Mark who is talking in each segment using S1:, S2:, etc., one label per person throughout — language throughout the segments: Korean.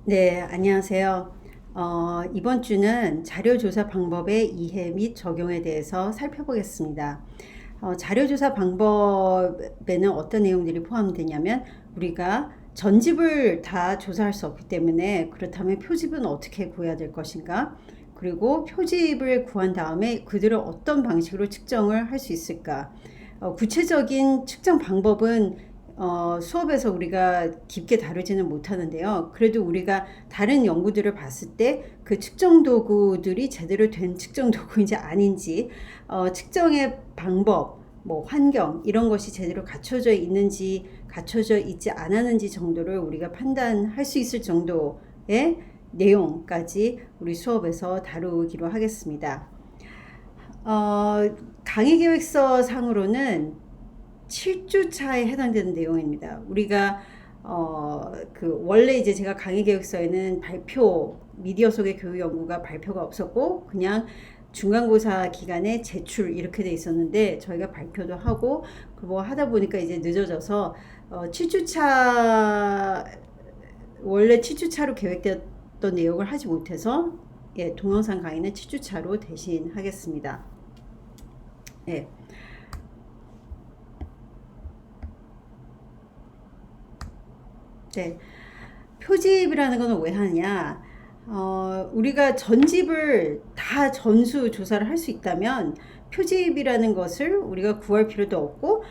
S1: 네, 안녕하세요. 이번 주는 자료조사 방법의 이해 및 적용에 대해서 살펴보겠습니다. 자료조사 방법에는 어떤 내용들이 포함되냐면 우리가 전집을 다 조사할 수 없기 때문에 그렇다면 표집은 어떻게 구해야 될 것인가? 그리고 표집을 구한 다음에 그들을 어떤 방식으로 측정을 할 수 있을까? 구체적인 측정 방법은 수업에서 우리가 깊게 다루지는 못하는데요. 그래도 우리가 다른 연구들을 봤을 때 그 측정 도구들이 제대로 된 측정 도구인지 아닌지, 측정의 방법, 뭐 환경 이런 것이 제대로 갖춰져 있는지 갖춰져 있지 않았는지 정도를 우리가 판단할 수 있을 정도의 내용까지 우리 수업에서 다루기로 하겠습니다. 강의 계획서 상으로는 7주차에 해당되는 내용입니다. 우리가 원래 이제 제가 강의 계획서에는 발표 미디어 속의 교육 연구가 발표가 없었고 그냥 중간고사 기간에 제출 이렇게 돼 있었는데 저희가 발표도 하고 뭐 하다 보니까 이제 늦어져서 7주차 원래 7주차로 계획되었던 내용을 하지 못해서 동영상 강의는 7주차로 대신 하겠습니다. 예. 네. 표집이라는 거는 왜 하느냐? 우리가 전집을 다 전수 조사를 할 수 있다면 표집이라는 것을 우리가 구할 필요도 없고,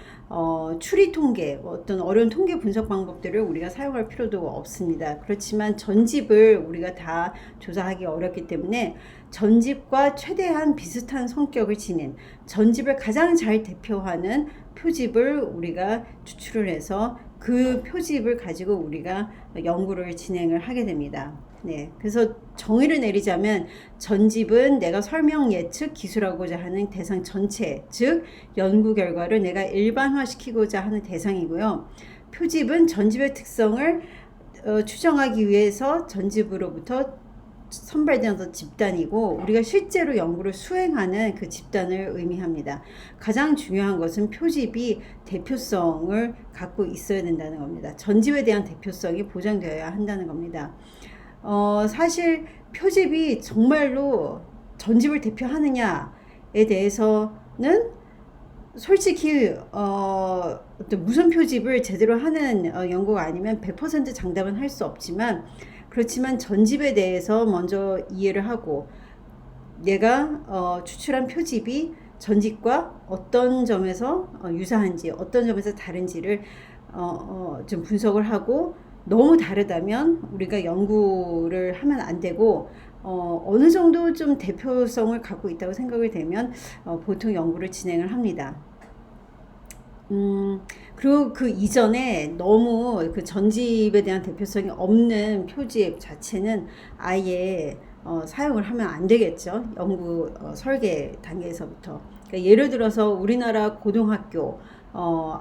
S1: 추리 통계, 어떤 어려운 통계 분석 방법들을 우리가 사용할 필요도 없습니다. 그렇지만 전집을 우리가 다 조사하기 어렵기 때문에 전집과 최대한 비슷한 성격을 지닌 전집을 가장 잘 대표하는 표집을 우리가 추출을 해서 그 표집을 가지고 우리가 연구를 진행을 하게 됩니다. 네, 그래서 정의를 내리자면 전집은 내가 설명 예측 기술하고자 하는 대상 전체, 즉 연구 결과를 내가 일반화시키고자 하는 대상이고요. 표집은 전집의 특성을 추정하기 위해서 전집으로부터 선발되는 집단이고 우리가 실제로 연구를 수행하는 그 집단을 의미합니다. 가장 중요한 것은 표집이 대표성을 갖고 있어야 된다는 겁니다. 전집에 대한 대표성이 보장되어야 한다는 겁니다. 사실 표집이 정말로 전집을 대표하느냐에 대해서는 솔직히 어떤 무선 표집을 제대로 하는 연구가 아니면 100% 장담은 할 수 없지만 그렇지만 전집에 대해서 먼저 이해를 하고 내가 추출한 표집이 전집과 어떤 점에서 유사한지 어떤 점에서 다른지를 좀 분석을 하고 너무 다르다면 우리가 연구를 하면 안 되고 어느 정도 좀 대표성을 갖고 있다고 생각이 되면 보통 연구를 진행을 합니다. 그리고 그 이전에 너무 그 전집에 대한 대표성이 없는 표집 자체는 아예 사용을 하면 안 되겠죠. 연구 설계 단계에서부터. 그러니까 예를 들어서 우리나라 고등학교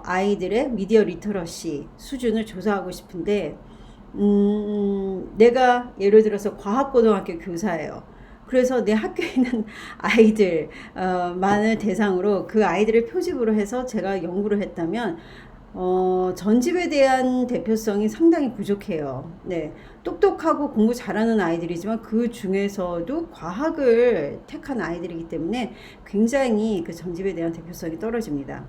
S1: 아이들의 미디어 리터러시 수준을 조사하고 싶은데 내가 예를 들어서 과학고등학교 교사예요. 그래서 내 학교에 있는 아이들만을 대상으로 그 아이들을 표집으로 해서 제가 연구를 했다면 전집에 대한 대표성이 상당히 부족해요. 네. 똑똑하고 공부 잘하는 아이들이지만 그 중에서도 과학을 택한 아이들이기 때문에 굉장히 그 전집에 대한 대표성이 떨어집니다.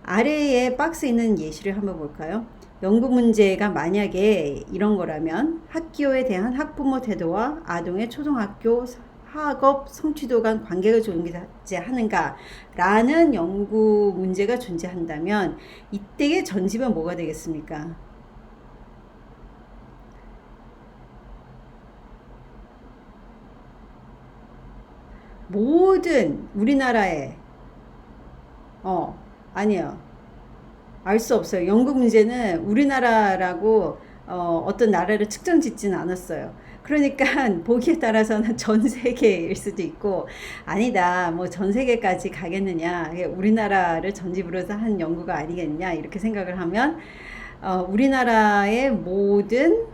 S1: 아래에 박스에 있는 예시를 한번 볼까요? 연구 문제가 만약에 이런 거라면 학교에 대한 학부모 태도와 아동의 초등학교 학업 성취도 간 관계가 존재하는가 라는 연구 문제가 존재한다면 이때의 전집은 뭐가 되겠습니까? 모든 우리나라에 어 아니요, 알 수 없어요. 연구 문제는 우리나라라고 어떤 나라를 측정 짓지는 않았어요. 그러니까 보기에 따라서는 전 세계일 수도 있고 아니다 뭐 전 세계까지 가겠느냐 우리나라를 전집으로 해서 한 연구가 아니겠느냐 이렇게 생각을 하면 우리나라의 모든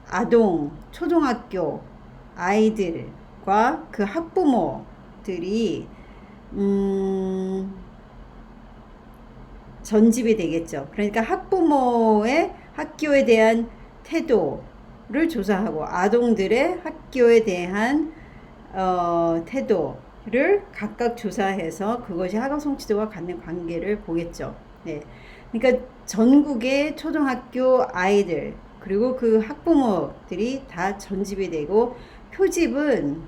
S1: 아동 초등학교 아이들과 그 학부모들이 음, 전집이 되겠죠. 그러니까 학부모의 학교에 대한 태도, 태도를 조사하고 아동들의 학교에 대한 태도를 각각 조사해서 그것이 학업 성취도와 갖는 관계를 보겠죠. 네. 그러니까 전국의 초등학교 아이들 그리고 그 학부모들이 다 전집이 되고 표집은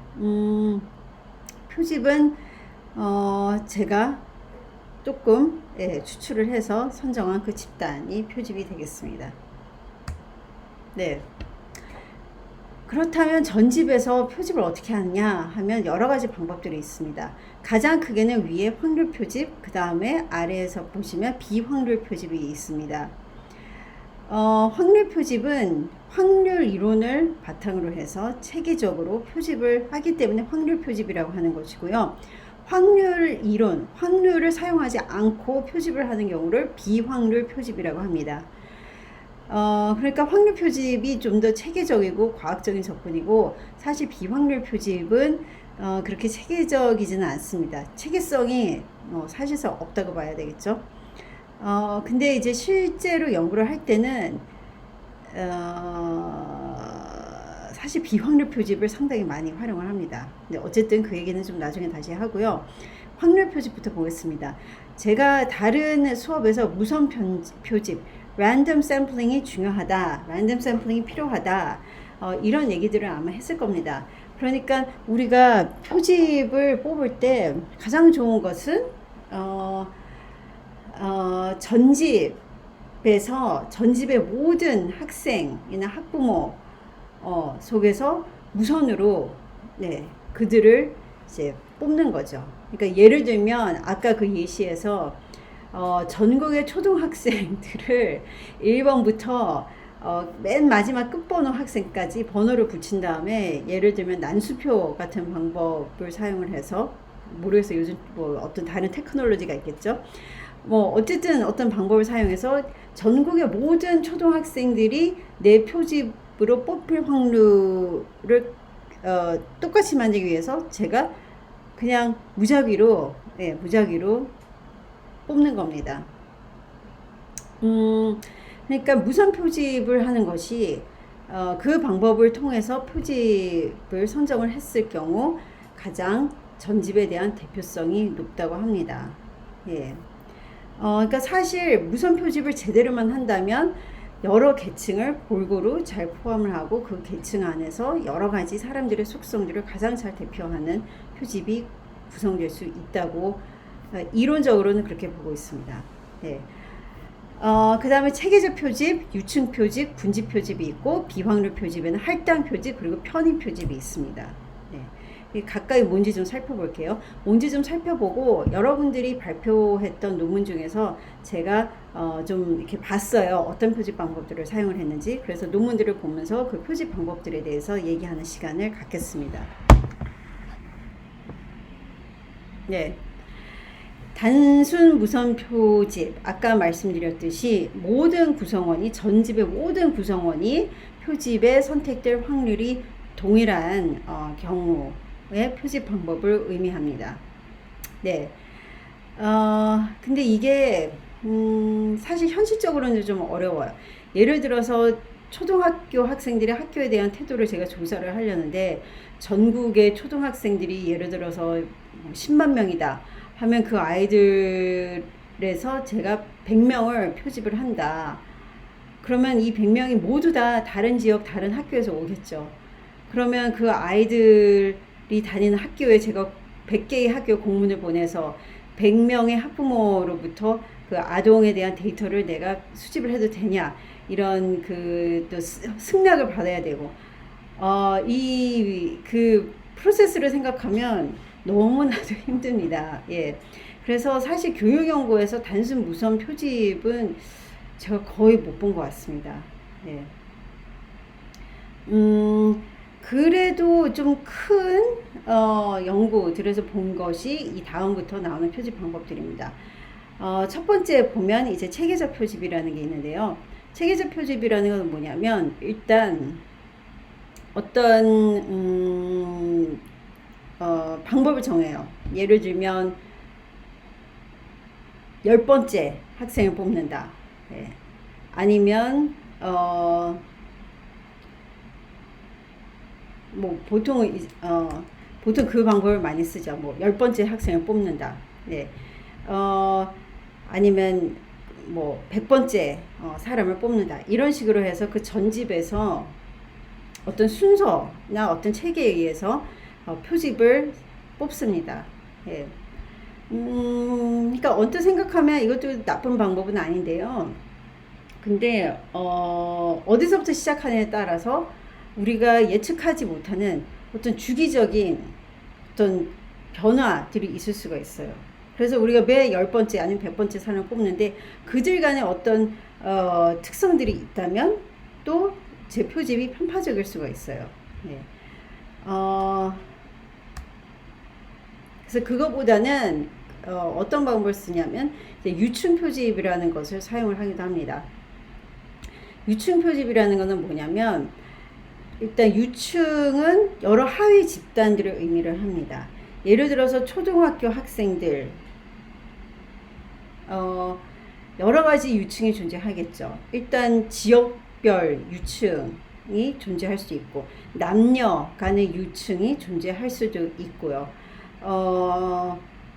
S1: 제가 조금 추출을 해서 선정한 그 집단이 표집이 되겠습니다. 네. 그렇다면 전집에서 표집을 어떻게 하느냐 하면 여러 가지 방법들이 있습니다. 가장 크게는 위에 확률 표집, 그 다음에 아래에서 보시면 비확률 표집이 있습니다. 확률 표집은 확률 이론을 바탕으로 해서 체계적으로 표집을 하기 때문에 확률 표집이라고 하는 것이고요. 확률 이론, 확률을 사용하지 않고 표집을 하는 경우를 비확률 표집이라고 합니다. 그러니까 확률 표집이 좀 더 체계적이고 과학적인 접근이고 사실 비확률 표집은 그렇게 체계적이지는 않습니다. 체계성이 사실상 없다고 봐야 되겠죠. 근데 이제 실제로 연구를 할 때는 사실 비확률 표집을 상당히 많이 활용을 합니다. 근데 어쨌든 그 얘기는 좀 나중에 다시 하고요. 확률 표집부터 보겠습니다. 제가 다른 수업에서 무선 표집, 랜덤 샘플링이 중요하다, 랜덤 샘플링이 필요하다, 이런 얘기들을 아마 했을 겁니다. 그러니까 우리가 표집을 뽑을 때 가장 좋은 것은 전집의 모든 학생이나 학부모 속에서 무선으로 그들을 이제 뽑는 거죠. 그러니까 예를 들면 아까 그 예시에서 전국의 초등학생들을 1번부터 맨 마지막 끝번호 학생까지 번호를 붙인 다음에 예를 들면 난수표 같은 방법을 사용을 해서 모르겠어요. 요즘 뭐 어떤 다른 테크놀로지가 있겠죠. 뭐 어쨌든 어떤 방법을 사용해서 전국의 모든 초등학생들이 내 표집으로 뽑힐 확률을 똑같이 만들기 위해서 제가 그냥 무작위로 뽑는 겁니다. 그러니까 무선 표집을 하는 것이 그 방법을 통해서 표집을 선정을 했을 경우 가장 전집에 대한 대표성이 높다고 합니다. 예. 그러니까 사실 무선 표집을 제대로만 한다면 여러 계층을 골고루 잘 포함을 하고 그 계층 안에서 여러 가지 사람들의 속성들을 가장 잘 대표하는 표집이 구성될 수 있다고 이론적으로는 그렇게 보고 있습니다. 네. 그 다음에 체계적 표집, 유층 표집, 군집 표집이 있고 비확률 표집에는 할당 표집 그리고 편입 표집이 있습니다. 네. 가까이 뭔지 좀 살펴볼게요. 뭔지 좀 살펴보고 여러분들이 발표했던 논문 중에서 제가 좀 이렇게 봤어요. 어떤 표집 방법들을 사용을 했는지. 그래서 논문들을 보면서 그 표집 방법들에 대해서 얘기하는 시간을 갖겠습니다. 네. 단순 무선 표집, 아까 말씀드렸듯이 모든 구성원이, 전집의 모든 구성원이 표집에 선택될 확률이 동일한 경우의 표집 방법을 의미합니다. 네. 근데 이게 사실 현실적으로는 좀 어려워요. 예를 들어서 초등학교 학생들의 학교에 대한 태도를 제가 조사를 하려는데 전국의 초등학생들이 예를 들어서 10만 명이다 하면 그 아이들에서 제가 100명을 표집을 한다. 그러면 이 100명이 모두 다 다른 지역 다른 학교에서 오겠죠. 그러면 그 아이들이 다니는 학교에 제가 100개의 학교 공문을 보내서 100명의 학부모로부터 그 아동에 대한 데이터를 내가 수집을 해도 되냐 이런 또 승낙을 받아야 되고 그 프로세스를 생각하면 너무나도 힘듭니다. 예. 그래서 사실 교육연구에서 단순 무선 표집은 제가 거의 못 본 것 같습니다. 예. 그래도 좀 큰 연구들에서 본 것이 이 다음부터 나오는 표집 방법들입니다. 첫 번째 보면 이제 체계적 표집이라는 게 있는데요. 체계적 표집이라는 건 뭐냐면 일단 어떤 방법을 정해요. 예를 들면 10번째 학생을 뽑는다. 예. 아니면 뭐 보통 그 방법을 많이 쓰죠. 뭐 10번째 학생을 뽑는다. 네. 아니면 뭐 100번째 사람을 뽑는다. 이런 식으로 해서 그 전집에서 어떤 순서나 어떤 체계에 의해서 표집을 뽑습니다. 예. 그러니까 언뜻 생각하면 이것도 나쁜 방법은 아닌데요. 근데 어디서부터 시작하느냐에 따라서 우리가 예측하지 못하는 어떤 주기적인 어떤 변화들이 있을 수가 있어요. 그래서 우리가 매 10번째 아니면 100번째 사람을 뽑는데 그들 간에 어떤 특성들이 있다면 또 제 표집이 편파적일 수가 있어요. 네. 그래서 그거보다는 어떤 방법을 쓰냐면 이제 유충 표집이라는 것을 사용을 하기도 합니다. 유충 표집이라는 것은 뭐냐면 일단 유충은 여러 하위 집단들을 의미를 합니다. 예를 들어서 초등학교 학생들 여러 가지 유충이 존재하겠죠. 일단 지역별 유충이 존재할 수 있고 남녀 간의 유충이 존재할 수도 있고요.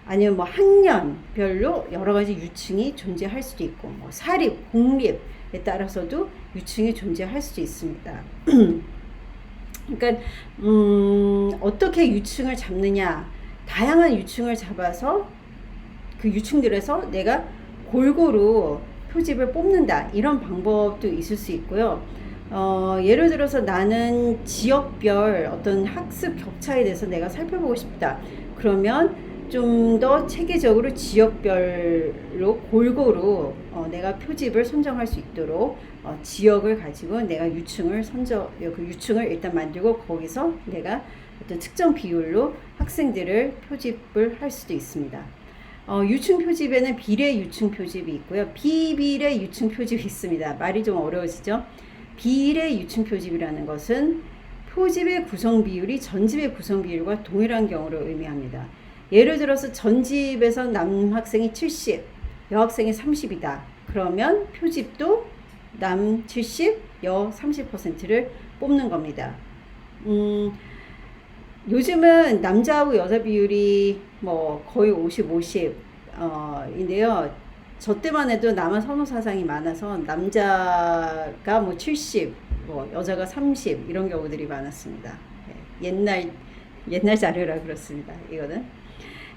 S1: 아니면 뭐 학년별로 여러 가지 유충이 존재할 수도 있고 뭐 사립, 공립에 따라서도 유충이 존재할 수도 있습니다. 그러니까 어떻게 유충을 잡느냐, 다양한 유충을 잡아서 그 유충들에서 내가 골고루 표집을 뽑는다, 이런 방법도 있을 수 있고요. 예를 들어서 나는 지역별 어떤 학습 격차에 대해서 내가 살펴보고 싶다. 그러면 좀 더 체계적으로 지역별로 골고루 내가 표집을 선정할 수 있도록 지역을 가지고 내가 그 유충을 일단 만들고 거기서 내가 어떤 특정 비율로 학생들을 표집을 할 수도 있습니다. 유충 표집에는 비례 유충 표집이 있고요. 비비례 유충 표집이 있습니다. 말이 좀 어려워지죠? 비례 유충 표집이라는 것은 표집의 구성 비율이 전집의 구성 비율과 동일한 경우를 의미합니다. 예를 들어서 전집에서 남학생이 70, 여학생이 30이다. 그러면 표집도 남 70, 여 30%를 뽑는 겁니다. 요즘은 남자하고 여자 비율이 뭐 거의 50, 50 인데요. 저 때만 해도 남한 선호 사상이 많아서 남자가 뭐 70, 뭐 여자가 30 이런 경우들이 많았습니다. 옛날 자료라 그렇습니다. 이거는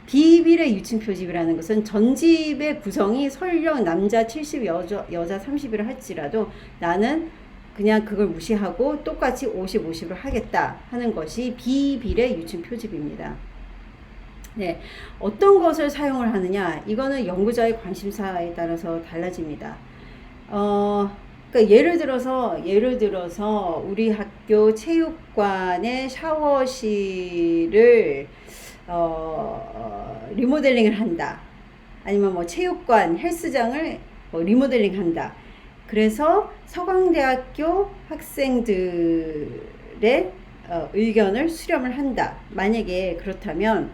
S1: 비비례 유충 표집이라는 것은 전집의 구성이 설령 남자 70, 여자 30이라 할지라도 나는 그냥 그걸 무시하고 똑같이 50, 50을 하겠다 하는 것이 비비례 유충 표집입니다. 네, 어떤 것을 사용을 하느냐, 이거는 연구자의 관심사에 따라서 달라집니다. 그러니까 예를 들어서 우리 학교 체육관의 샤워실을 리모델링을 한다. 아니면 뭐 체육관 헬스장을 리모델링 한다. 그래서 서강대학교 학생들의 의견을 수렴을 한다. 만약에 그렇다면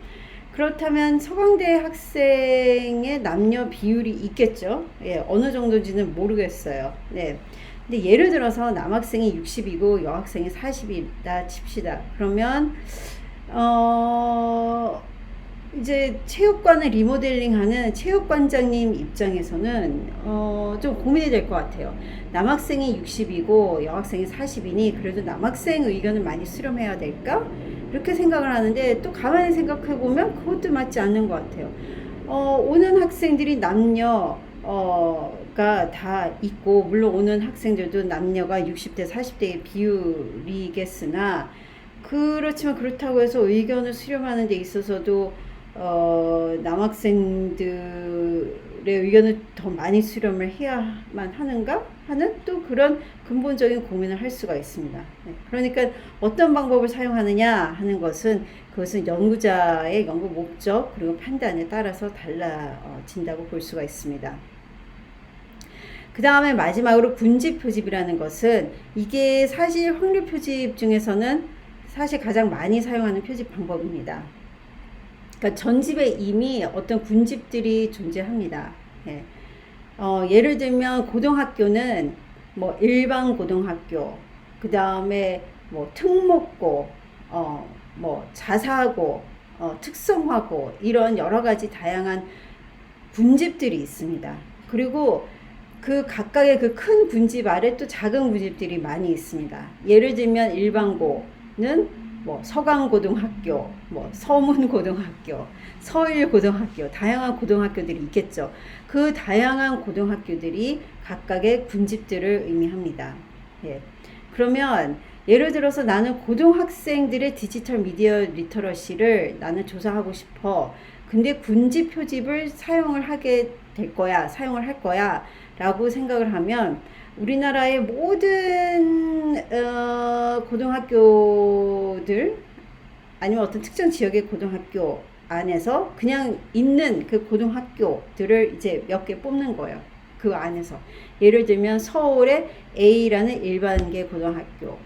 S1: 서강대 학생의 남녀 비율이 있겠죠. 예, 어느 정도인지는 모르겠어요. 네. 근데 예를 들어서 남학생이 60이고 여학생이 40이다 칩시다. 그러면 이제 체육관을 리모델링하는 체육관장님 입장에서는 좀 고민이 될 것 같아요. 남학생이 60이고 여학생이 40이니 그래도 남학생 의견을 많이 수렴해야 될까? 이렇게 생각을 하는데 또 가만히 생각해 보면 그것도 맞지 않는 것 같아요. 오는 학생들이 남녀가 다 있고 물론 오는 학생들도 남녀가 60대 40대의 비율이겠으나 그렇지만 그렇다고 해서 의견을 수렴하는 데 있어서도 남학생들의 의견을 더 많이 수렴을 해야만 하는가 하는 또 그런 근본적인 고민을 할 수가 있습니다. 네. 그러니까 어떤 방법을 사용하느냐 하는 것은 그것은 연구자의 연구 목적 그리고 판단에 따라서 달라진다고 볼 수가 있습니다. 그 다음에 마지막으로 군집 표집이라는 것은 이게 사실 확률 표집 중에서는 사실 가장 많이 사용하는 표집 방법입니다. 그러니까 전집에 이미 어떤 군집들이 존재합니다. 예. 예를 들면 고등학교는 뭐 일반 고등학교, 그 다음에 뭐 특목고, 뭐 자사고, 특성화고 이런 여러 가지 다양한 군집들이 있습니다. 그리고 그 각각의 그 큰 군집 아래 또 작은 군집들이 많이 있습니다. 예를 들면 일반고는 뭐 서강고등학교, 뭐 서문고등학교, 서일고등학교, 다양한 고등학교들이 있겠죠. 그 다양한 고등학교들이 각각의 군집들을 의미합니다. 예. 그러면 예를 들어서 나는 고등학생들의 디지털 미디어 리터러시를 나는 조사하고 싶어. 근데 군집 표집을 사용을 하게 될 거야, 사용을 할 거야 라고 생각을 하면 우리나라의 모든 고등학교들 아니면 어떤 특정 지역의 고등학교 안에서 그냥 있는 그 고등학교들을 이제 몇 개 뽑는 거예요. 그 안에서 예를 들면 서울의 A라는 일반계 고등학교,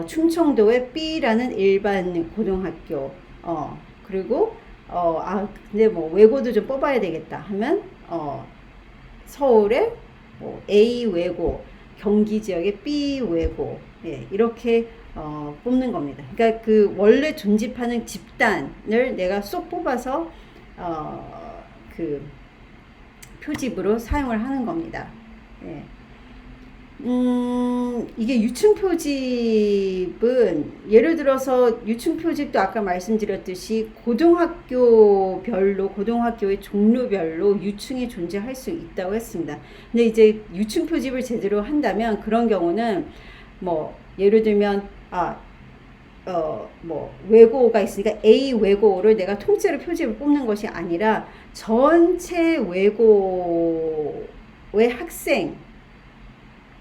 S1: 충청도의 B라는 일반 고등학교, 그리고 근데 뭐 외고도 좀 뽑아야 되겠다 하면 서울의 뭐 A 외고, 경기 지역의 B 외고, 예, 이렇게 뽑는 겁니다. 그러니까 그 원래 존집하는 집단을 내가 쏙 뽑아서 그 표집으로 사용을 하는 겁니다. 예. 이게 유충 표집은 예를 들어서 유충 표집도 아까 말씀드렸듯이 고등학교별로 고등학교의 종류별로 유충이 존재할 수 있다고 했습니다. 근데 이제 유충 표집을 제대로 한다면 그런 경우는 뭐 예를 들면 뭐 외고가 있으니까 A 외고를 내가 통째로 표집을 뽑는 것이 아니라 전체 외고의 학생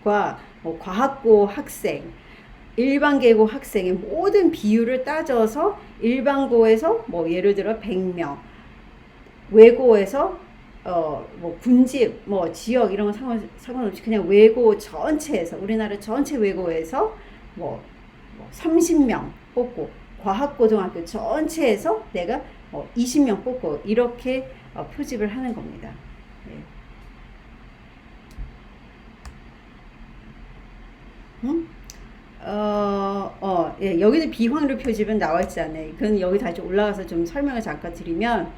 S1: 뭐 과학고 학생, 일반계고 학생의 모든 비율을 따져서 일반고에서 뭐 예를 들어 100명, 외고에서 뭐 군집, 뭐 지역 이런 거 상관없이 그냥 외고 전체에서 우리나라 전체 외고에서 뭐 30명 뽑고 과학고등학교 전체에서 내가 20명 뽑고 이렇게 표집을 하는 겁니다. 예. 예, 여기는 비확률 표집은 나와 있지 않아요. 그건 여기 다시 올라가서 좀 설명을 잠깐 드리면,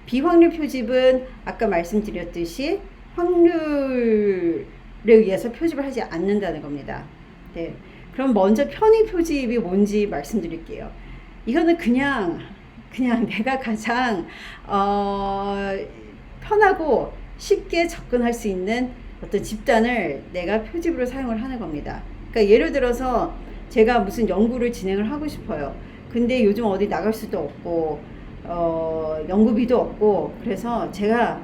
S1: 비확률 표집은 아까 말씀드렸듯이 확률에 의해서 표집을 하지 않는다는 겁니다. 네. 그럼 먼저 편의 표집이 뭔지 말씀드릴게요. 이거는 그냥 내가 가장 편하고 쉽게 접근할 수 있는 어떤 집단을 내가 표집으로 사용을 하는 겁니다. 그러니까 예를 들어서 제가 무슨 연구를 진행을 하고 싶어요. 근데 요즘 어디 나갈 수도 없고 연구비도 없고, 그래서 제가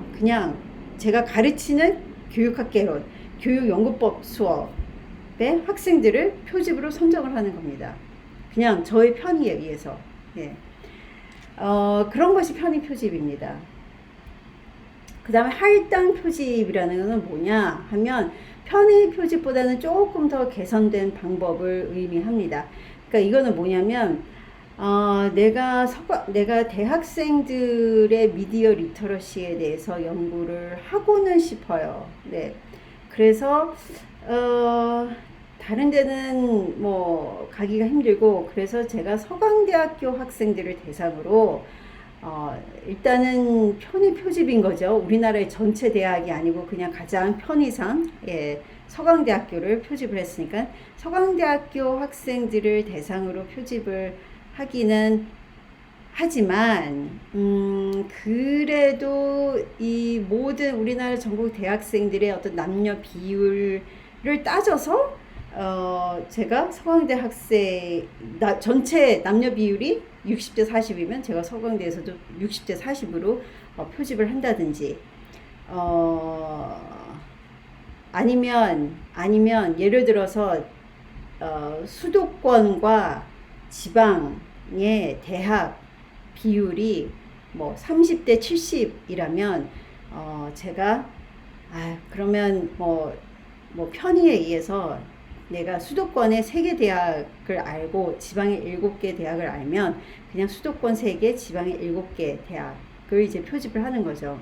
S1: 가르치는 교육학개론, 교육연구법 수업의 학생들을 표집으로 선정을 하는 겁니다. 그냥 저의 편의에 의해서. 예. 그런 것이 편의 표집입니다. 그 다음에 할당 표집이라는 것은 뭐냐 하면 편의 표집보다는 조금 더 개선된 방법을 의미합니다. 그러니까 이거는 뭐냐면 내가 대학생들의 미디어 리터러시에 대해서 연구를 하고는 싶어요. 네. 그래서 다른 데는 뭐 가기가 힘들고, 그래서 제가 서강대학교 학생들을 대상으로 일단은 편의 표집인 거죠. 우리나라의 전체 대학이 아니고 그냥 가장 편의상, 예, 서강대학교를 표집을 했으니까 서강대학교 학생들을 대상으로 표집을 하기는 하지만 그래도 이 모든 우리나라 전국 대학생들의 어떤 남녀 비율을 따져서 제가 서강대 학생 전체 남녀 비율이 60대 40이면 제가 서강대에서도 60대 40으로 표집을 한다든지, 아니면 예를 들어서 수도권과 지방의 대학 비율이 뭐 30대 70이라면 제가 그러면 뭐 편의에 의해서 내가 수도권의 3개 대학을 알고 지방의 7개 대학을 알면 그냥 수도권 3개, 지방의 7개 대학을 이제 표집을 하는 거죠.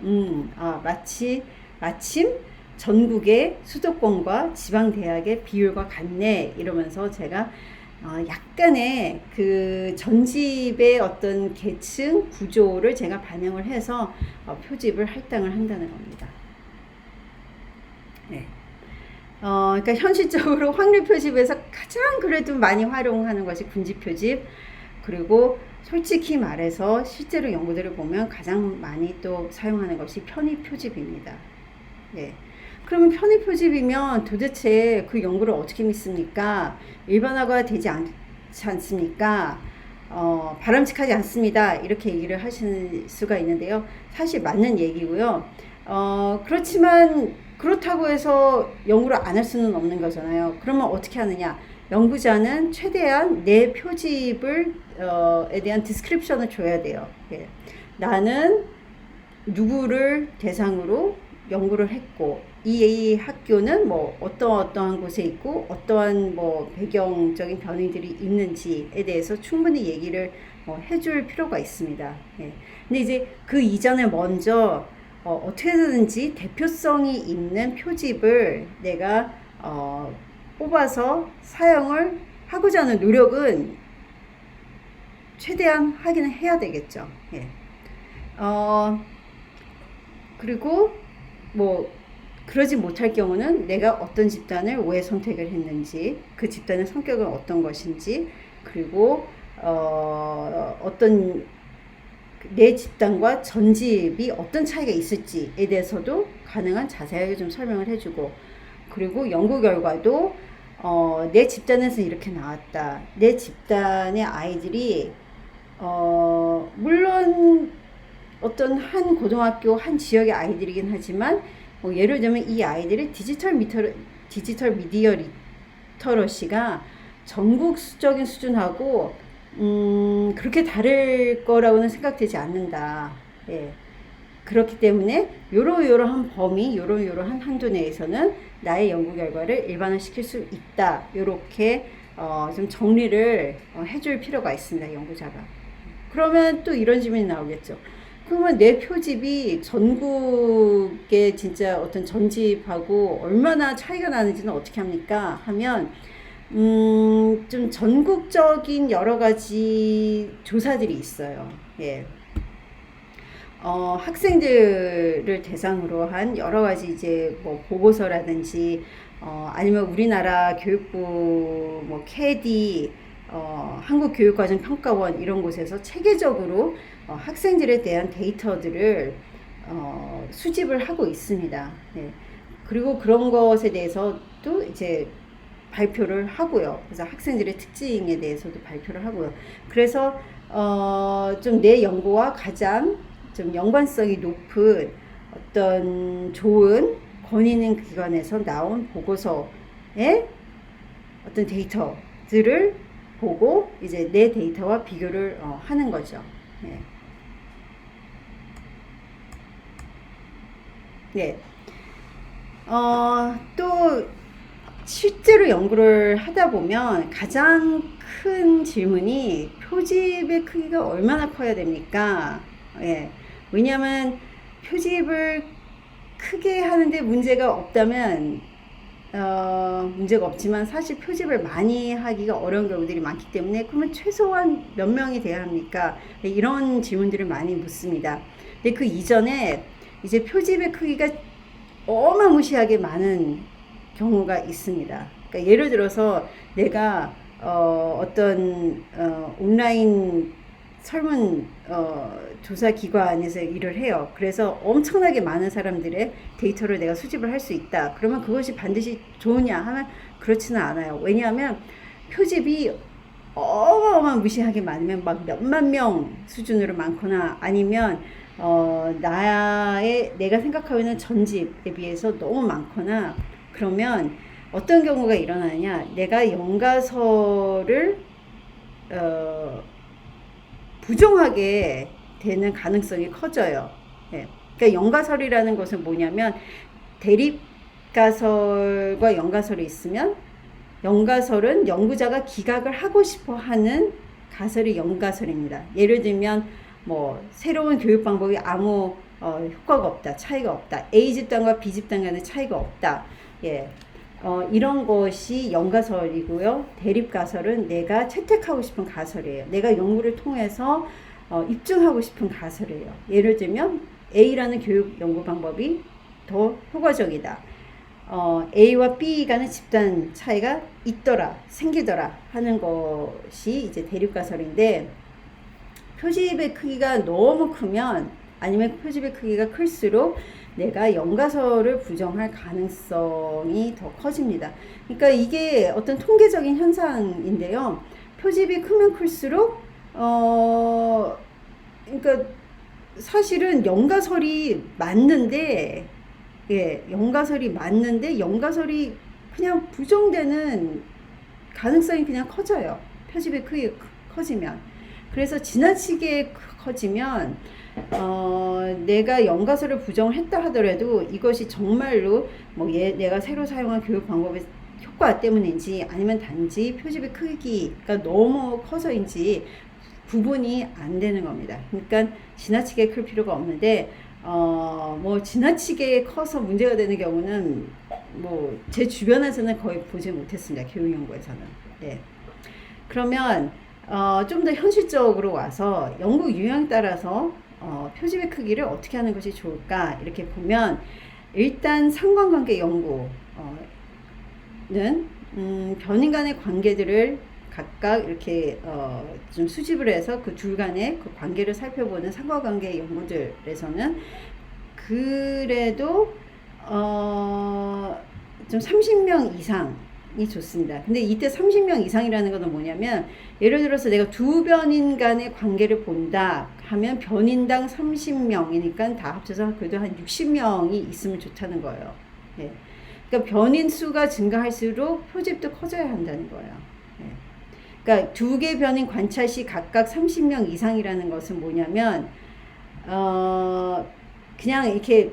S1: 마침 전국의 수도권과 지방 대학의 비율과 같네 이러면서 제가 약간의 그 전집의 어떤 계층 구조를 제가 반영을 해서 표집을 할당을 한다는 겁니다. 네. 그러니까 현실적으로 확률 표집에서 가장 그래도 많이 활용하는 것이 군지 표집, 그리고 솔직히 말해서 실제로 연구들을 보면 가장 많이 또 사용하는 것이 편의 표집입니다. 네. 그러면 편의 표집이면 도대체 그 연구를 어떻게 믿습니까? 일반화가 되지 않지 않습니까? 바람직하지 않습니다. 이렇게 얘기를 하실 수가 있는데요. 사실 맞는 얘기고요. 그렇지만 그렇다고 해서 연구를 안 할 수는 없는 거잖아요. 그러면 어떻게 하느냐? 연구자는 최대한 내 표집을 에 대한 디스크립션을 줘야 돼요. 예. 나는 누구를 대상으로 연구를 했고, 이 학교는 뭐 어떠한 곳에 있고 어떠한 뭐 배경적인 변이들이 있는지에 대해서 충분히 얘기를 해줄 필요가 있습니다. 예. 근데 이제 그 이전에 먼저 어떻게든지 대표성이 있는 표집을 내가 뽑아서 사용을 하고자 하는 노력은 최대한 하기는 해야 되겠죠. 예. 그리고 뭐 그러지 못할 경우는 내가 어떤 집단을 왜 선택을 했는지, 그 집단의 성격은 어떤 것인지, 그리고 어떤 내 집단과 전집이 어떤 차이가 있을지에 대해서도 가능한 자세하게 좀 설명을 해주고, 그리고 연구 결과도 내 집단에서 이렇게 나왔다. 내 집단의 아이들이 물론 어떤 한 고등학교 한 지역의 아이들이긴 하지만 예를 들면 이 아이들의 디지털 미디어 리터러시가 전국적인 수준하고 그렇게 다를 거라고는 생각되지 않는다. 예. 그렇기 때문에 요러한 범위, 요러한 한도 내에서는 나의 연구 결과를 일반화시킬 수 있다. 요렇게 좀 정리를 해줄 필요가 있습니다. 연구자가. 그러면 또 이런 질문이 나오겠죠. 그러면 내 표집이 전국의 진짜 어떤 전집하고 얼마나 차이가 나는지는 어떻게 합니까? 하면 좀 전국적인 여러 가지 조사들이 있어요. 예. 학생들을 대상으로 한 여러 가지 이제 뭐 보고서라든지 아니면 우리나라 교육부 뭐 캐디 한국교육과정평가원 이런 곳에서 체계적으로 학생들에 대한 데이터들을 수집을 하고 있습니다. 네. 그리고 그런 것에 대해서도 이제 발표를 하고요. 그래서 학생들의 특징에 대해서도 발표를 하고요. 그래서 좀 내 연구와 가장 좀 연관성이 높은 어떤 좋은 권위 있는 기관에서 나온 보고서의 어떤 데이터들을 보고 이제 내 데이터와 비교를 하는 거죠. 네. 네. 또 실제로 연구를 하다 보면 가장 큰 질문이 표집의 크기가 얼마나 커야 됩니까? 예. 왜냐하면 표집을 크게 하는데 문제가 없다면 문제가 없지만 사실 표집을 많이 하기가 어려운 경우들이 많기 때문에 그러면 최소한 몇 명이 돼야 합니까? 이런 질문들을 많이 묻습니다. 근데 그 이전에 이제 표집의 크기가 어마무시하게 많은 경우가 있습니다. 그러니까 예를 들어서 내가 어떤 온라인 설문 조사 기관에서 일을 해요. 그래서 엄청나게 많은 사람들의 데이터를 내가 수집을 할 수 있다. 그러면 그것이 반드시 좋으냐 하면 그렇지는 않아요. 왜냐하면 표집이 어마어마무시하게 많으면 막 몇만 명 수준으로 많거나 아니면 내가 생각하고 있는 전집에 비해서 너무 많거나 그러면 어떤 경우가 일어나냐, 내가 연가서를 부정하게 되는 가능성이 커져요. 예. 그러니까 연가설이라는 것은 뭐냐면 대립가설과 연가설이 있으면 연가설은 연구자가 기각을 하고 싶어 하는 가설이 연가설입니다. 예를 들면 뭐 새로운 교육 방법이 아무 효과가 없다, 차이가 없다, A 집단과 B 집단 간의 차이가 없다. 예. 이런 것이 연가설이고요. 대립가설은 내가 채택하고 싶은 가설이에요. 내가 연구를 통해서 입증하고 싶은 가설이에요. 예를 들면 A라는 교육 연구 방법이 더 효과적이다. A와 B 간의 집단 차이가 있더라, 생기더라 하는 것이 이제 대립가설인데, 표집의 크기가 너무 크면, 아니면 표집의 크기가 클수록 내가 연가설을 부정할 가능성이 더 커집니다. 그러니까 이게 어떤 통계적인 현상인데요. 표집이 크면 클수록 그러니까 사실은 연가설이 맞는데, 연가설이 맞는데 연가설이 그냥 부정되는 가능성이 그냥 커져요. 표집의 크기가 커지면. 그래서 지나치게 커지면 내가 연가설을 부정했다 하더라도 이것이 정말로 내가 새로 사용한 교육 방법의 효과 때문인지, 아니면 단지 표집의 크기가 너무 커서인지 구분이 안 되는 겁니다. 그러니까 지나치게 클 필요가 없는데, 지나치게 커서 문제가 되는 경우는 제 주변에서는 거의 보지 못했습니다. 교육연구에서는. 네. 그러면 좀 더 현실적으로 와서 연구 유형에 따라서 표집의 크기를 어떻게 하는 것이 좋을까 이렇게 보면, 일단 상관관계 연구는 변인 간의 관계들을 각각 이렇게 좀 수집을 해서 그 둘 간의 그 관계를 살펴보는 상관관계 연구들에서는 그래도 좀 30명 이상이 좋습니다. 근데 이때 30명 이상이라는 것은 뭐냐면, 예를 들어서 내가 두 변인 간의 관계를 본다 하면 변인당 30명이니까 다 합쳐서 그래도 한 60명이 있으면 좋다는 거예요. 네. 그러니까 변인 수가 증가할수록 표집도 커져야 한다는 거예요. 네. 그러니까 두 개 변인 관찰 시 각각 30명 이상이라는 것은 뭐냐면, 그냥 이렇게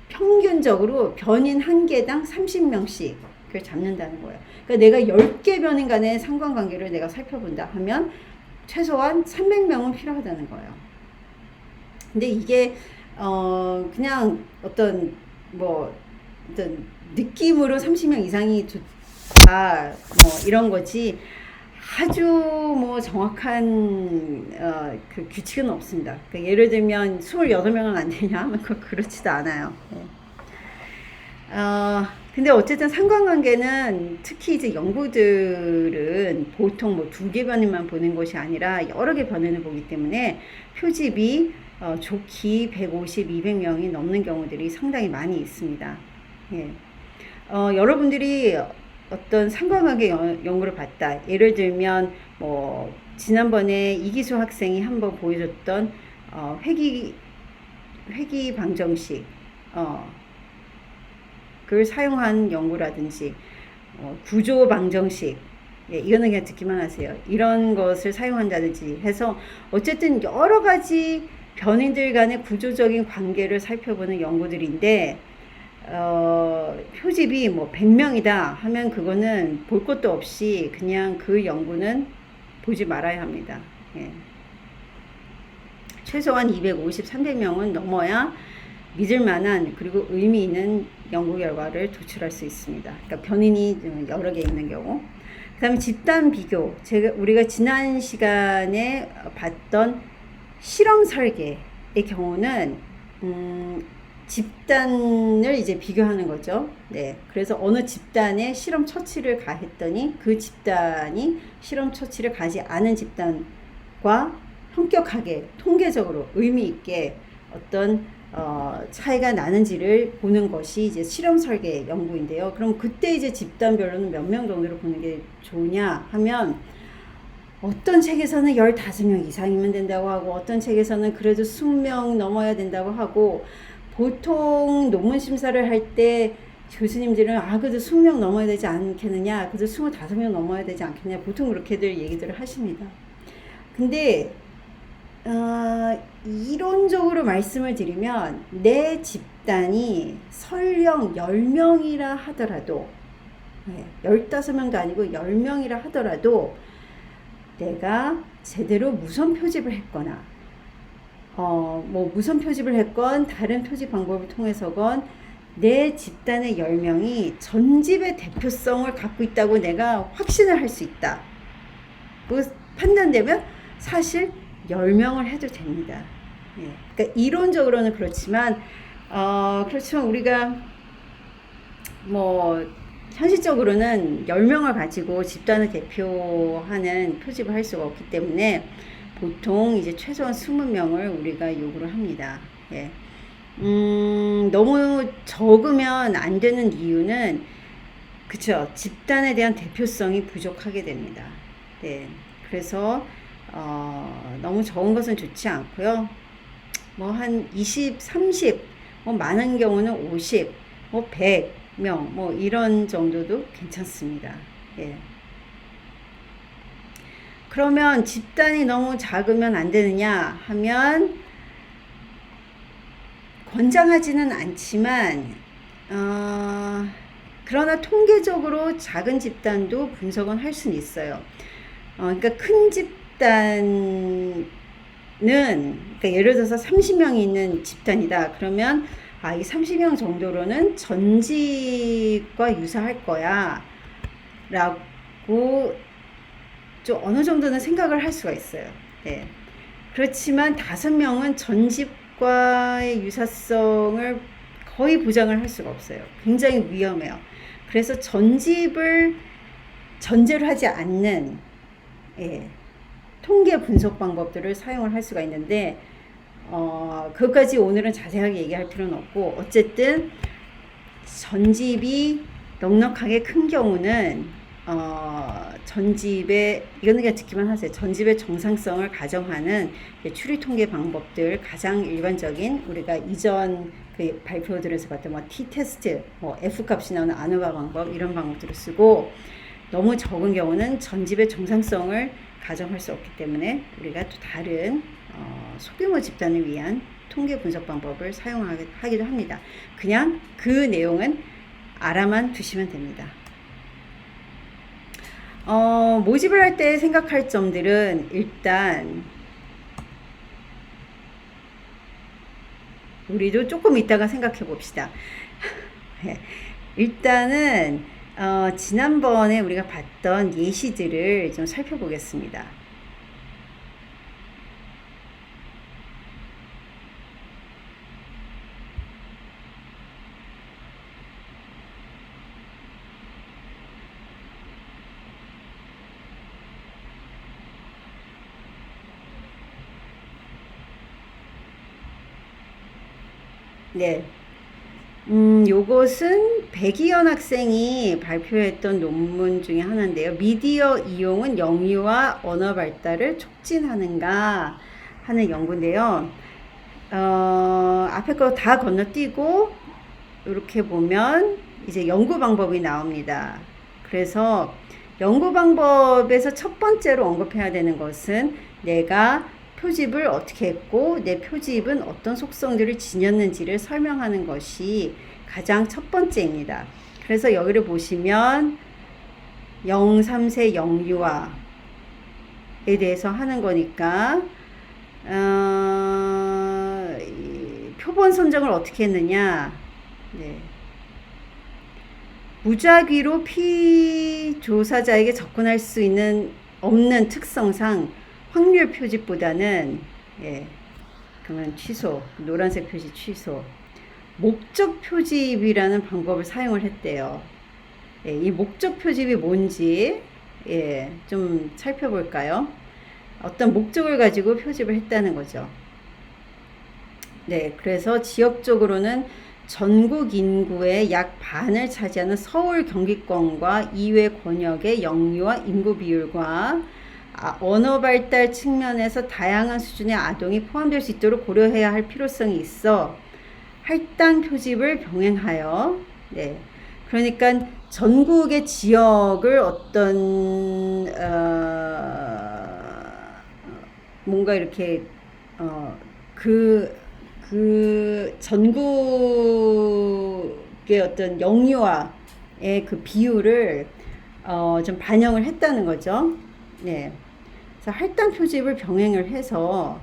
S1: 평균적으로 변인 한 개당 30명씩 그걸 잡는다는 거예요. 그러니까 내가 10개 변인 간의 상관관계를 내가 살펴본다 하면 최소한 300명은 필요하다는 거예요. 근데 이게 그냥 어떤 느낌으로 30명 이상이 좋다 이런 거지, 아주 정확한 그 규칙은 없습니다. 그러니까 예를 들면 28명은 안 되냐 하면 그렇지도 않아요. 네. 근데 어쨌든 상관관계는 특히 이제 연구들은 보통 두 개 변인만 보는 것이 아니라 여러 개 변인을 보기 때문에 표집이 좋기 150, 200명이 넘는 경우들이 상당히 많이 있습니다. 예. 여러분들이 어떤 상관관계 연구를 봤다. 예를 들면 지난번에 이기수 학생이 한번 보여줬던 회귀 방정식 그걸 사용한 연구라든지 구조 방정식, 이거는 그냥 듣기만 하세요. 이런 것을 사용한다든지 해서 어쨌든 여러 가지 변인들 간의 구조적인 관계를 살펴보는 연구들인데, 표집이 100명이다 하면 그거는 볼 것도 없이 그냥 그 연구는 보지 말아야 합니다. 예. 최소한 250, 300명은 넘어야 믿을 만한 그리고 의미 있는 연구 결과를 도출할 수 있습니다. 그러니까 변인이 여러 개 있는 경우. 그 다음에 집단 비교. 우리가 지난 시간에 봤던 실험 설계의 경우는 집단을 이제 비교하는 거죠. 네. 그래서 어느 집단에 실험 처치를 가했더니 그 집단이 실험 처치를 가지 않은 집단과 현격하게 통계적으로 의미 있게 어떤 차이가 나는지를 보는 것이 이제 실험 설계 연구인데요. 그럼 그때 이제 집단별로는 몇 명 정도를 보는 게 좋냐 하면, 어떤 책에서는 15명 이상이면 된다고 하고, 어떤 책에서는 그래도 20명 넘어야 된다고 하고, 보통 논문 심사를 할 때 교수님들은 그래도 20명 넘어야 되지 않겠느냐, 그래도 25명 넘어야 되지 않겠냐, 보통 그렇게들 얘기들을 하십니다. 근데 이론적으로 말씀을 드리면, 내 집단이 설령 10명이라 하더라도, 15명도 아니고 10명이라 하더라도 내가 제대로 무선 표집을 했거나 무선 표집을 했건 다른 표집 방법을 통해서건 내 집단의 10명이 전집의 대표성을 갖고 있다고 내가 확신을 할 수 있다. 그 판단되면 사실 10명을 해도 됩니다. 예. 그러니까 이론적으로는 그렇지만 우리가 뭐 현실적으로는 10명을 가지고 집단을 대표하는 표집을 할 수가 없기 때문에 보통 이제 최소한 20명을 우리가 요구를 합니다. 예. 너무 적으면 안 되는 이유는 그쵸, 집단에 대한 대표성이 부족하게 됩니다. 네. 그래서 너무 적은 것은 좋지 않고요. 뭐 한 20, 30, 뭐 많은 경우는 50, 뭐 100명 뭐 이런 정도도 괜찮습니다. 예. 그러면 집단이 너무 작으면 안 되느냐 하면 권장하지는 않지만 그러나 통계적으로 작은 집단도 분석은 할 수는 있어요. 그러니까 큰 집단은 그러니까 예를 들어서 30명이 있는 집단이다. 그러면 이 30명 정도로는 전집과 유사할 거야 라고 좀 어느 정도는 생각을 할 수가 있어요. 네. 그렇지만 5명은 전집과의 유사성을 거의 보장을 할 수가 없어요. 굉장히 위험해요. 그래서 전집을 전제로 하지 않는 통계 분석 방법들을 사용을 할 수가 있는데 그것까지 오늘은 자세하게 얘기할 필요는 없고 어쨌든 전집이 넉넉하게 큰 경우는 전집의 이거는 그냥 듣기만 하세요. 전집의 정상성을 가정하는 추리 통계 방법들 가장 일반적인 우리가 이전 그 발표들에서 봤던 뭐 t-테스트, 뭐 f-값이 나오는 아누바 방법 이런 방법들을 쓰고 너무 적은 경우는 전집의 정상성을 가정할 수 없기 때문에 우리가 또 다른 소규모 집단을 위한 통계 분석 방법을 사용하기도 합니다. 그냥 그 내용은 알아만 두시면 됩니다. 모집을 할 때 생각할 점들은 일단 우리도 조금 이따가 생각해 봅시다. 일단은 지난번에 우리가 봤던 예시들을 좀 살펴보겠습니다. 네. 요것은 백이현 학생이 발표했던 논문 중에 하나인데요. 미디어 이용은 영유아 언어 발달을 촉진하는가 하는 연구인데요. 앞에 거 다 건너뛰고 이렇게 보면 이제 연구 방법이 나옵니다. 그래서 연구 방법에서 첫 번째로 언급해야 되는 것은 내가 표집을 어떻게 했고 내 표집은 어떤 속성들을 지녔는지를 설명하는 것이 가장 첫 번째입니다. 그래서 여기를 보시면 0, 3세 영유아에 대해서 하는 거니까 표본 선정을 어떻게 했느냐. 네. 무작위로 피조사자에게 접근할 수 없는 특성상 확률 표집보다는 그러면 취소, 노란색 표시 취소, 목적 표집이라는 방법을 사용을 했대요. 이 목적 표집이 뭔지 좀 살펴볼까요? 어떤 목적을 가지고 표집을 했다는 거죠. 네, 그래서 지역적으로는 전국 인구의 약 반을 차지하는 서울 경기권과 이외 권역의 영유아 인구 비율과 언어 발달 측면에서 다양한 수준의 아동이 포함될 수 있도록 고려해야 할 필요성이 있어 할당 표집을 병행하여 그러니까 전국의 지역을 어떤 뭔가 이렇게 그 전국의 어떤 영유아의 그 비율을 좀 반영을 했다는 거죠. 네. 그래서 할당 표집을 병행을 해서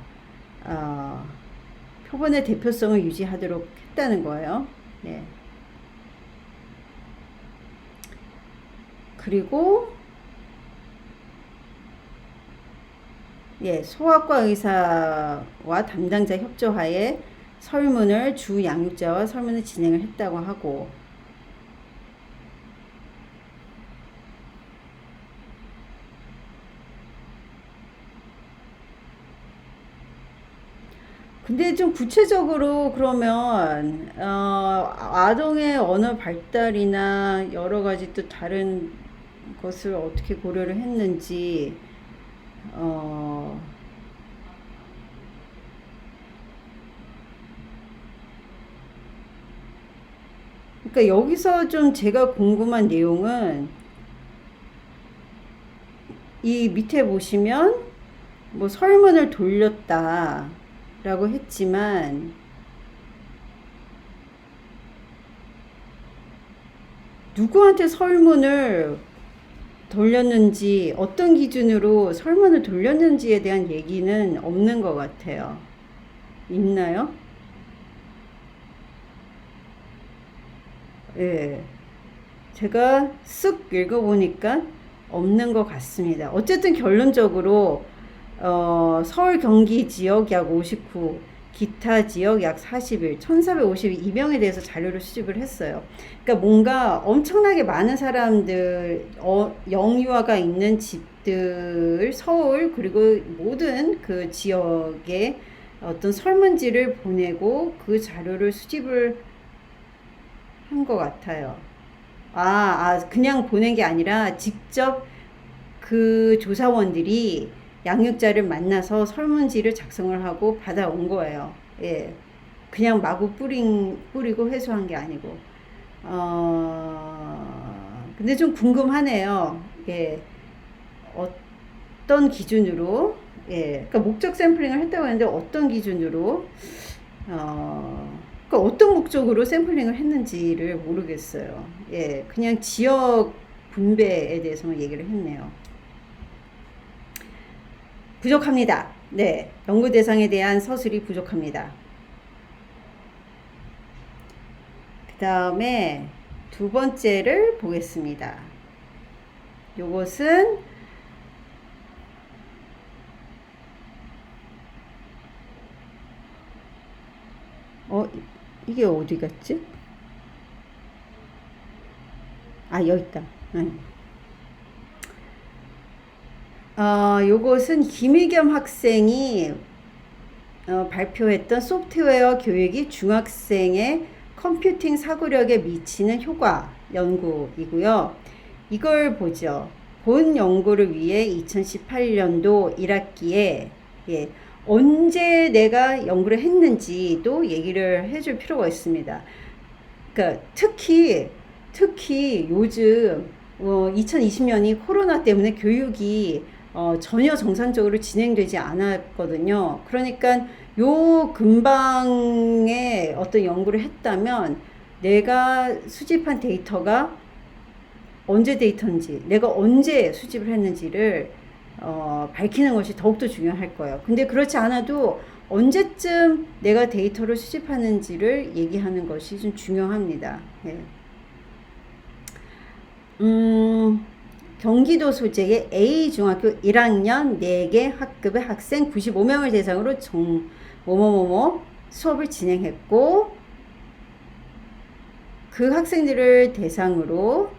S1: 표본의 대표성을 유지하도록 했다는 거예요. 네. 그리고 예, 소아과 의사와 담당자 협조하에 설문을 주 양육자와 설문을 진행을 했다고 하고, 근데 좀 구체적으로 그러면 아동의 언어 발달이나 여러 가지 또 다른 것을 어떻게 고려를 했는지 어, 그러니까 여기서 좀 제가 궁금한 내용은 이 밑에 보시면 뭐 설문을 돌렸다라고 했지만 누구한테 설문을 돌렸는지, 어떤 기준으로 설문을 돌렸는지에 대한 얘기는 없는 것 같아요. 있나요? 예. 제가 쓱 읽어보니까 없는 것 같습니다. 어쨌든 결론적으로 서울 경기 지역 약 59, 기타 지역 약 41, 1452명에 대해서 자료를 수집을 했어요. 그러니까 뭔가 엄청나게 많은 사람들, 영유아가 있는 집들, 서울, 그리고 모든 그 지역에 어떤 설문지를 보내고 그 자료를 수집을 한 것 같아요. 그냥 보낸 게 아니라 직접 그 조사원들이 양육자를 만나서 설문지를 작성을 하고 받아온 거예요. 예. 그냥 마구 뿌리고 회수한 게 아니고. 근데 좀 궁금하네요. 예. 어떤 기준으로, 예. 그러니까 목적 샘플링을 했다고 했는데 어떤 기준으로, 그러니까 어떤 목적으로 샘플링을 했는지를 모르겠어요. 예. 그냥 지역 분배에 대해서만 얘기를 했네요. 부족합니다. 네. 연구 대상에 대한 서술이 부족합니다. 그 다음에 두 번째를 보겠습니다. 요것은 이게 어디 갔지? 여기 있다. 요것은 김의겸 학생이 발표했던 소프트웨어 교육이 중학생의 컴퓨팅 사고력에 미치는 효과 연구이고요. 이걸 보죠. 본 연구를 위해 2018년도 1학기에 언제 내가 연구를 했는지도 얘기를 해줄 필요가 있습니다. 그러니까 특히 요즘 2020년이 코로나 때문에 교육이 전혀 정상적으로 진행되지 않았거든요. 그러니까 요 근방에 어떤 연구를 했다면 내가 수집한 데이터가 언제 데이터인지, 내가 언제 수집을 했는지를 밝히는 것이 더욱더 중요할 거예요. 근데 그렇지 않아도 언제쯤 내가 데이터를 수집하는지를 얘기하는 것이 좀 중요합니다. 네. 경기도 소재의 A중학교 1학년 4개 학급의 학생 95명을 대상으로 뭐뭐뭐뭐 수업을 진행했고, 그 학생들을 대상으로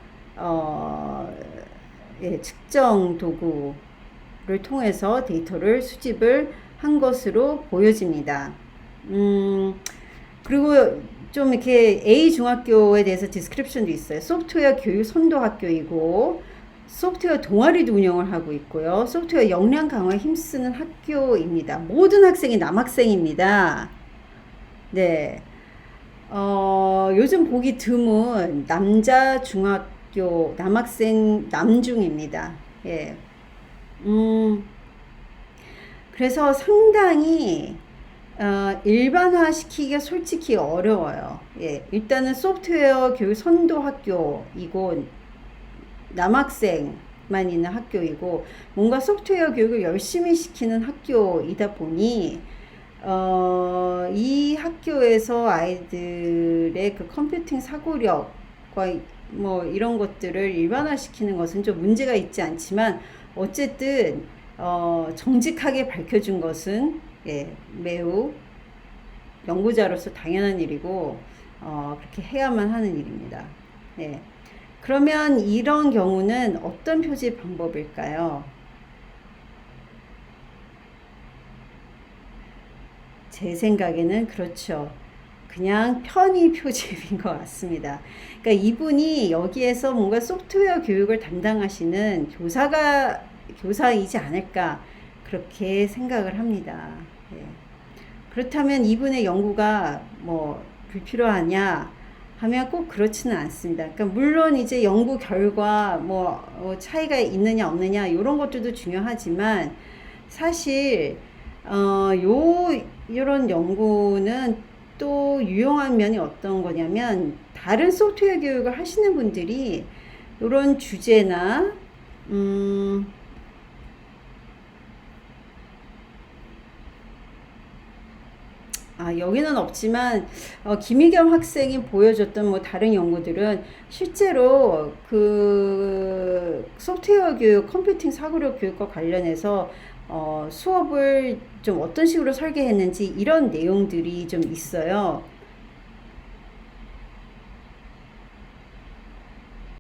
S1: 측정 도구를 통해서 데이터를 수집을 한 것으로 보여집니다. 그리고 좀 이렇게 A중학교에 대해서 디스크립션도 있어요. 소프트웨어 교육 선도 학교이고, 소프트웨어 동아리도 운영을 하고 있고요. 소프트웨어 역량 강화에 힘쓰는 학교입니다. 모든 학생이 남학생입니다. 네. 요즘 보기 드문 남자 중학교 남학생 남중입니다. 예. 그래서 상당히 일반화 시키기가 솔직히 어려워요. 예. 일단은 소프트웨어 교육 선도 학교이고 남학생만 있는 학교이고, 뭔가 소프트웨어 교육을 열심히 시키는 학교이다 보니 이 학교에서 아이들의 그 컴퓨팅 사고력과 뭐 이런 것들을 일반화시키는 것은 좀 문제가 있지 않지만 어쨌든 정직하게 밝혀준 것은 예, 매우 연구자로서 당연한 일이고 그렇게 해야만 하는 일입니다. 예. 그러면 이런 경우는 어떤 표지 방법일까요? 제 생각에는 그렇죠. 그냥 편의 표집인 것 같습니다. 그러니까 이분이 여기에서 뭔가 소프트웨어 교육을 담당하시는 교사이지 않을까 그렇게 생각을 합니다. 예. 그렇다면 이분의 연구가 뭐 불필요하냐 하면 꼭 그렇지는 않습니다. 그러니까 물론 이제 연구 결과 뭐 차이가 있느냐 없느냐 이런 것들도 중요하지만 사실 이런 연구는 또 유용한 면이 어떤 거냐면 다른 소프트웨어 교육을 하시는 분들이 이런 주제나 여기는 없지만 김희겸 학생이 보여줬던 뭐 다른 연구들은 실제로 그 소프트웨어 교육, 컴퓨팅 사고력 교육과 관련해서 수업을 좀 어떤 식으로 설계했는지 이런 내용들이 좀 있어요.